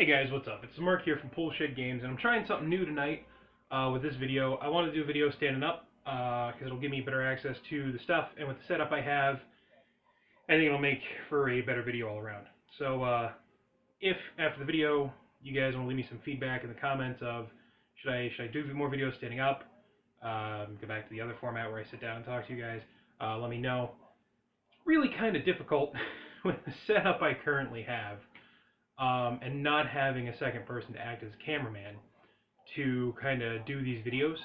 Hey guys, what's up? It's Mark here from Shed Games, and I'm trying something new tonight with this video. I want to do a video standing up because it'll give me better access to the stuff, and with the setup I have, I think it'll make for a better video all around. So if after the video you guys want to leave me some feedback in the comments of should I do more videos standing up, go back to the other format where I sit down and talk to you guys, let me know. It's really kind of difficult with the setup I currently have. And not having a second person to act as a cameraman to kind of do these videos.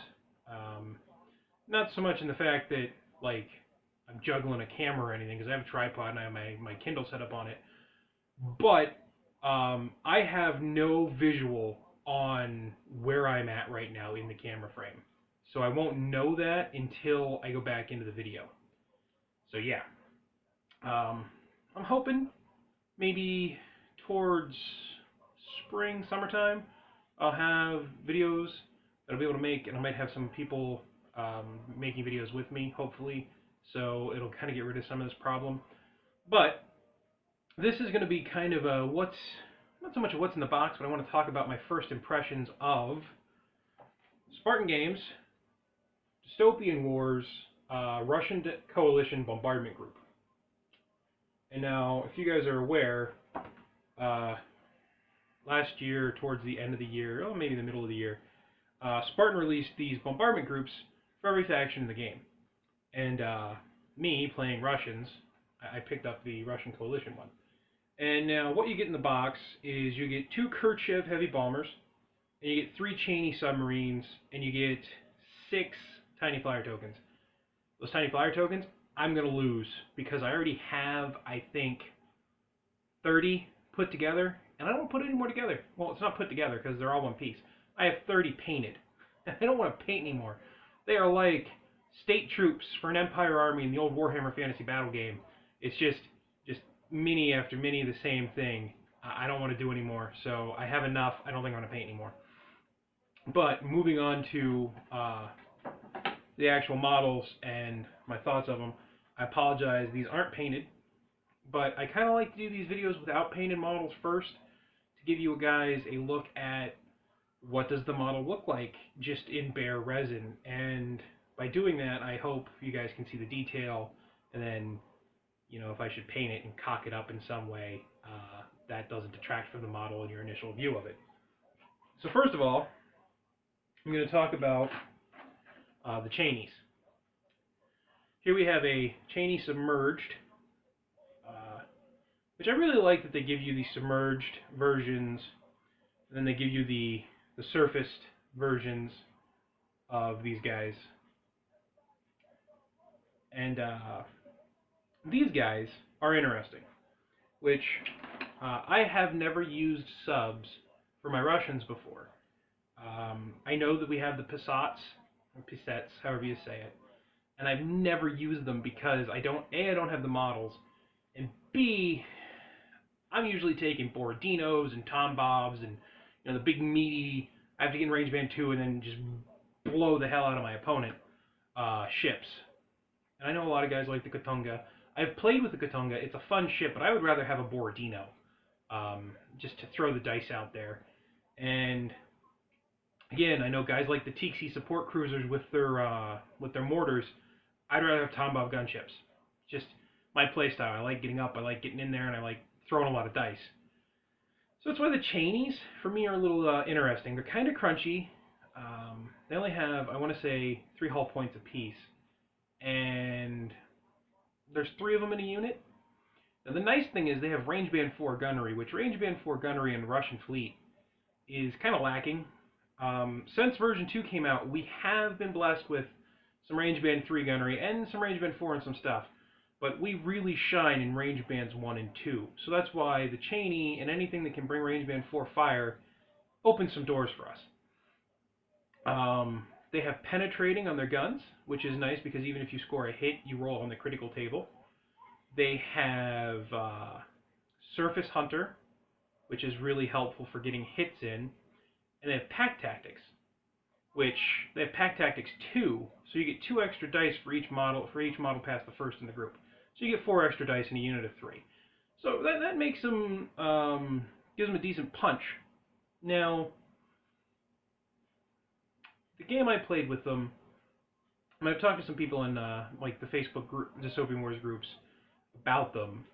Not so much in the fact that, like, I'm juggling a camera or anything, because I have a tripod and I have my Kindle set up on it, but I have no visual on where I'm at right now in the camera frame. So I won't know that until I go back into the video. So yeah. I'm hoping maybe towards spring, summertime, I'll have videos that I'll be able to make, and I might have some people making videos with me, hopefully, so it'll kind of get rid of some of this problem. But this is going to be kind of a not so much a what's in the box, but I want to talk about my first impressions of Spartan Games, Dystopian Wars, Russian Coalition Bombardment Group. And now, if you guys are aware, last year, towards the end of the year, or maybe the middle of the year, Spartan released these bombardment groups for every faction in the game. And me, playing Russians, I picked up the Russian Coalition one. And now what you get in the box is you get 2 Khrushchev heavy bombers, and you get 3 Cheney submarines, and you get 6 tiny flyer tokens. Those tiny flyer tokens, I'm going to lose, because I already have, I think, 30 put together, and I don't put any more together. Well, it's not put together because they're all one piece. I have 30 painted. I don't want to paint anymore. They are like state troops for an Empire army in the old Warhammer Fantasy Battle game. It's just mini after mini of the same thing. I don't want to do anymore, so I have enough. I don't think I'm going to paint anymore. But moving on to the actual models and my thoughts of them, I apologize, these aren't painted. But I kind of like to do these videos without painted models first, to give you guys a look at what does the model look like just in bare resin. And by doing that, I hope you guys can see the detail, and then, you know, if I should paint it and cock it up in some way, that doesn't detract from the model and your initial view of it. So first of all, I'm going to talk about the Cheneys. Here we have a Cheney submerged, which I really like that they give you the submerged versions, and then they give you the surfaced versions of these guys. And these guys are interesting, which I have never used subs for my Russians before. I know that we have the Pisats, or Pisets, however you say it, and I've never used them because I don't have the models, and B, I'm usually taking Borodinos and Tom Bobs and, you know, the big meaty, I have to get in range band 2 and then just blow the hell out of my opponent ships. And I know a lot of guys like the Katunga. I've played with the Katunga. It's a fun ship, but I would rather have a Borodino, just to throw the dice out there. And again, I know guys like the Tixi support cruisers with their mortars. I'd rather have Tom Bob gunships. Just my playstyle. I like getting up, I like getting in there, and I like throwing a lot of dice. So that's why the Cheneys, for me, are a little interesting. They're kind of crunchy. They only have, I want to say, 3 hull points apiece. And there's 3 of them in a unit. Now, the nice thing is they have range band 4 gunnery, which range band 4 gunnery in the Russian fleet is kind of lacking. Since version 2 came out, we have been blessed with some range band 3 gunnery and some range band 4 and some stuff. But we really shine in range bands 1 and 2. So that's why the Cheney and anything that can bring range band 4 fire opens some doors for us. They have penetrating on their guns, which is nice because even if you score a hit, you roll on the critical table. They have surface hunter, which is really helpful for getting hits in. And they have pack tactics, which they have pack tactics 2, so you get 2 extra dice for each model past the first in the group. So you get 4 extra dice in a unit of 3. So that makes them, gives them a decent punch Now, the game I played with them, and I've talked to some people in like the Facebook group, Dystopian Wars groups about them.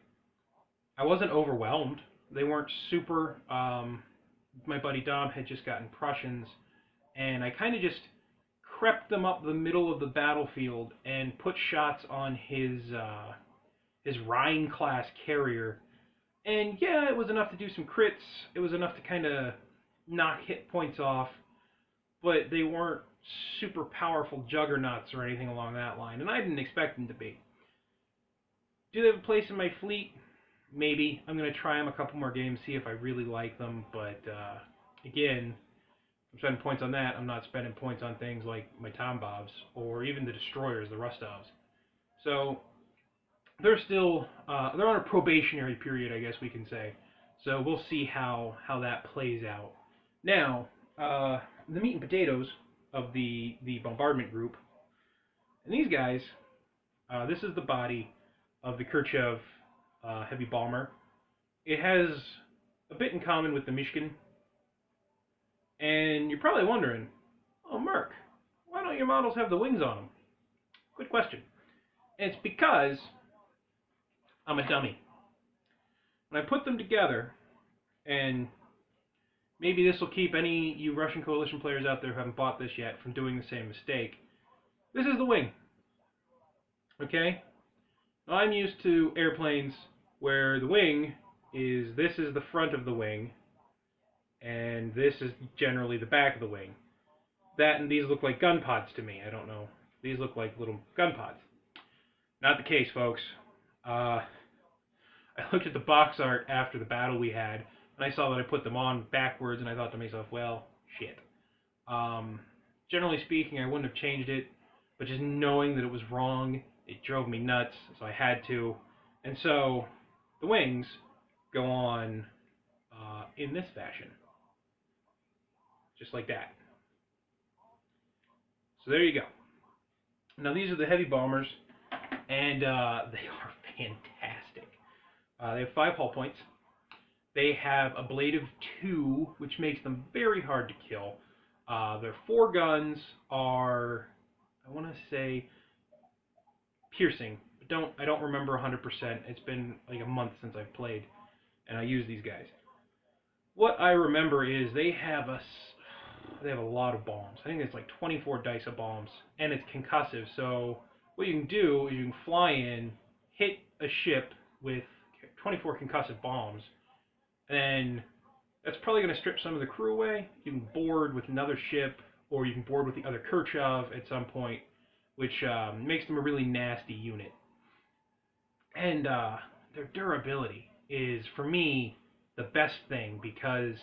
I wasn't overwhelmed. They weren't super. My buddy Dom had just gotten Prussians, and I kind of just crept them up the middle of the battlefield and put shots on his Rhine class carrier. And yeah, it was enough to do some crits. It was enough to kind of knock hit points off, but they weren't super powerful juggernauts or anything along that line, and I didn't expect them to be. Do they have a place in my fleet? Maybe. I'm going to try them a couple more games, see if I really like them, but again, I'm spending points on that. I'm not spending points on things like my Tombobs or even the Destroyers, the Rostovs. So they're still they're on a probationary period, I guess we can say. So we'll see how that plays out. Now, the meat and potatoes of the bombardment group, and these guys, this is the body of the Khrushchev heavy bomber. It has a bit in common with the Mishkin. And you're probably wondering, oh, Merc, why don't your models have the wings on them? Good question. And it's because I'm a dummy. When I put them together, and maybe this will keep any you Russian Coalition players out there who haven't bought this yet from doing the same mistake. This is the wing. Okay? Now, I'm used to airplanes where the wing is, this is the front of the wing, and this is generally the back of the wing. That and these look like gun pods to me. I don't know. These look like little gun pods. Not the case, folks. I looked at the box art after the battle we had, and I saw that I put them on backwards, and I thought to myself, well, shit. Generally speaking, I wouldn't have changed it, but just knowing that it was wrong, it drove me nuts, so I had to. And so, the wings go on in this fashion. Just like that. So there you go. Now these are the heavy bombers, and they are fantastic. They have 5 hull points. They have a blade of 2, which makes them very hard to kill. Their 4 guns are, I want to say, piercing. I don't remember 100%. It's been like a month since I've played, and I use these guys. What I remember is they have a lot of bombs. I think it's like 24 dice of bombs, and it's concussive. So what you can do is you can fly in, hit a ship with 24 concussive bombs, and that's probably going to strip some of the crew away. You can board with another ship, or you can board with the other Khrushchev at some point, which makes them a really nasty unit. And their durability is, for me, the best thing, because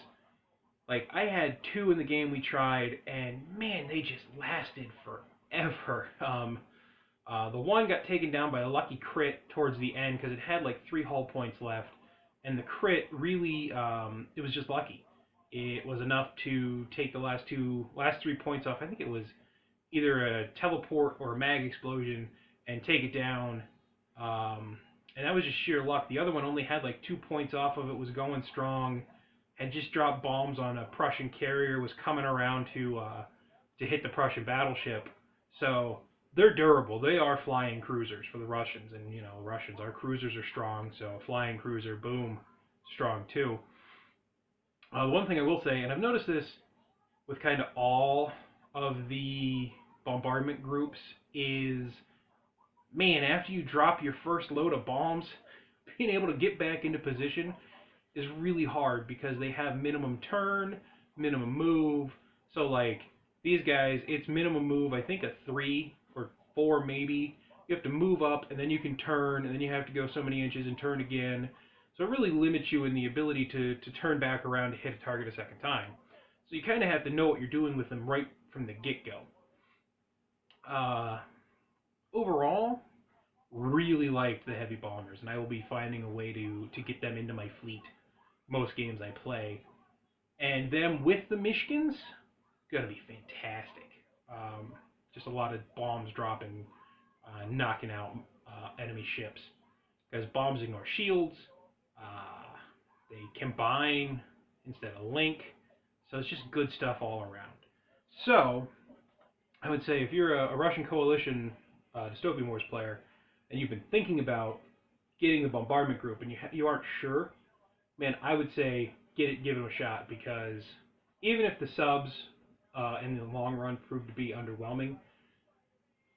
like, I had 2 in the game we tried, and man, they just lasted forever. The one got taken down by a lucky crit towards the end because it had like 3 hull points left, and the crit really, it was just lucky. It was enough to take the last 3 points off. I think it was either a teleport or a mag explosion, and take it down. And that was just sheer luck. The other one only had like 2 points off of it, was going strong, had just dropped bombs on a Prussian carrier, was coming around to hit the Prussian battleship. So they're durable. They are flying cruisers for the Russians, and you know, Russians, our cruisers are strong, so a flying cruiser, boom, strong too. The one thing I will say, and I've noticed this with kind of all of the bombardment groups, is, man, after you drop your first load of bombs, being able to get back into position is really hard, because they have minimum turn, minimum move. So like these guys, it's minimum move, I think a 3 or 4 maybe. You have to move up, and then you can turn, and then you have to go so many inches and turn again. So it really limits you in the ability to turn back around to hit a target a second time. So you kind of have to know what you're doing with them right from the get-go. Overall, really liked the heavy bombers, and I will be finding a way to get them into my fleet most games I play. And them with the Mishkins, gonna be fantastic. Just a lot of bombs dropping, knocking out enemy ships. Because bombs ignore shields, they combine instead of link, So it's just good stuff all around. So I would say if you're a Russian Coalition Dystopian Wars player and you've been thinking about getting the bombardment group and you aren't sure, man, I would say give it a shot, because even if the subs in the long run prove to be underwhelming,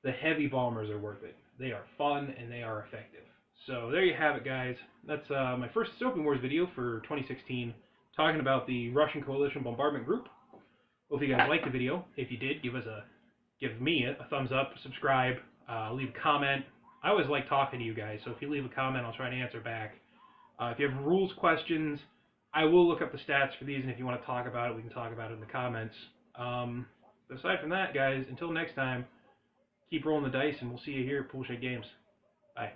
the heavy bombers are worth it. They are fun and they are effective. So there you have it, guys. That's my first Dystopian Wars video for 2016, talking about the Russian Coalition Bombardment Group. Hope you guys liked the video. If you did, give me a thumbs up, subscribe, leave a comment. I always like talking to you guys, so if you leave a comment, I'll try to answer back. If you have rules questions, I will look up the stats for these, and if you want to talk about it, we can talk about it in the comments. But aside from that, guys, until next time, keep rolling the dice, and we'll see you here at Poolshed Games. Bye.